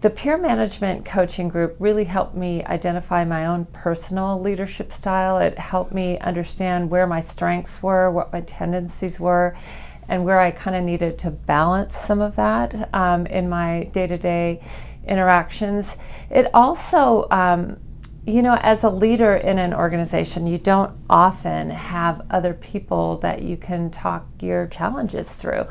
The peer management coaching group really helped me identify my own personal leadership style. It helped me understand where my strengths were, what my tendencies were, and where I kind of needed to balance some of that in my day-to-day interactions. It also, as a leader in an organization, you don't often have other people that you can talk your challenges through.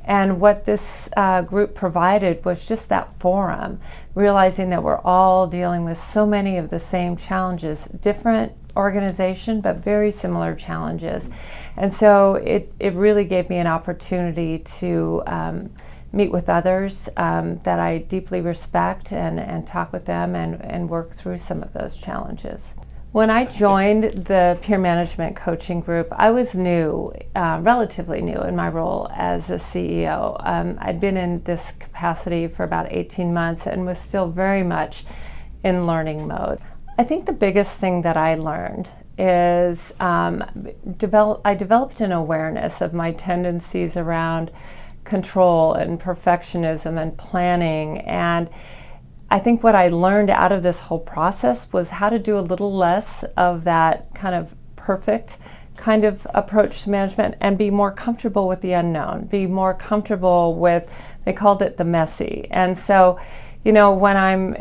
And what this group provided was just that forum, realizing that we're all dealing with so many of the same challenges, different organization, but very similar challenges. And so it really gave me an opportunity to meet with others that I deeply respect and talk with them and work through some of those challenges. When I joined the peer management coaching group, I was new, relatively new in my role as a CEO. I'd been in this capacity for about 18 months and was still very much in learning mode. I think the biggest thing that I learned is I developed an awareness of my tendencies around control and perfectionism and planning, and I think what I learned out of this whole process was how to do a little less of that kind of perfect kind of approach to management and be more comfortable with the unknown, be more comfortable with, they called it the messy. And so, when I'm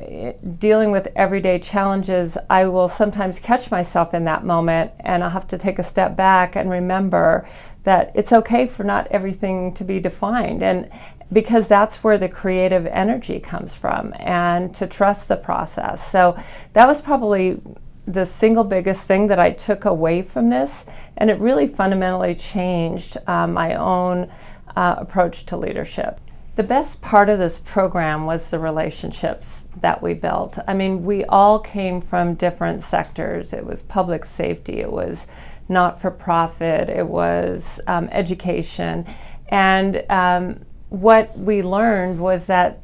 dealing with everyday challenges, I will sometimes catch myself in that moment, and I'll have to take a step back and remember that it's okay for not everything to be defined, and because that's where the creative energy comes from, and to trust the process. So that was probably the single biggest thing that I took away from this, and it really fundamentally changed my own approach to leadership. The best part of this program was the relationships that we built. I mean, we all came from different sectors. It was public safety, it was not-for-profit, it was education. And what we learned was that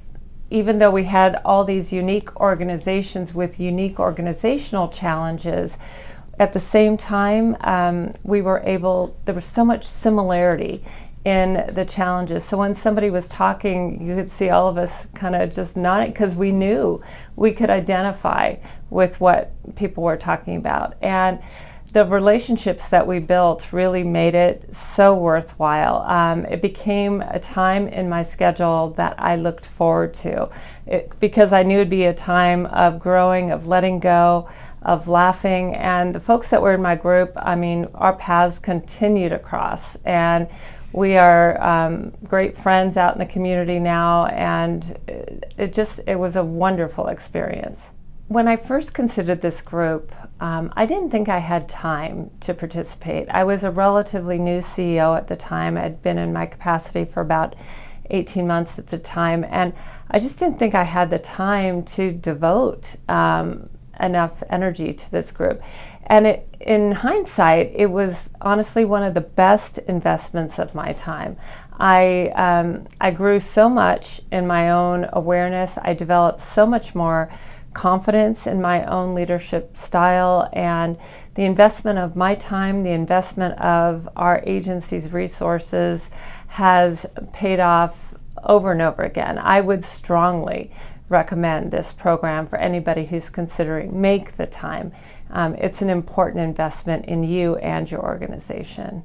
even though we had all these unique organizations with unique organizational challenges, at the same time, there was so much similarity in the challenges. So when somebody was talking, you could see all of us kind of just nodding because we knew we could identify with what people were talking about. And the relationships that we built really made it so worthwhile. It became a time in my schedule that I looked forward to because I knew it'd be a time of growing, of letting go, of laughing. And the folks that were in my group, I mean, our paths continue to cross. And we are great friends out in the community now, and it was a wonderful experience. When I first considered this group, I didn't think I had time to participate. I was a relatively new CEO at the time. I'd been in my capacity for about 18 months at the time, and I just didn't think I had the time to devote enough energy to this group. And in hindsight, it was honestly one of the best investments of my time. I grew so much in my own awareness. I developed so much more confidence in my own leadership style, and the investment of my time, the investment of our agency's resources has paid off over and over again. I would strongly recommend this program for anybody who's considering. Make the time. It's an important investment in you and your organization.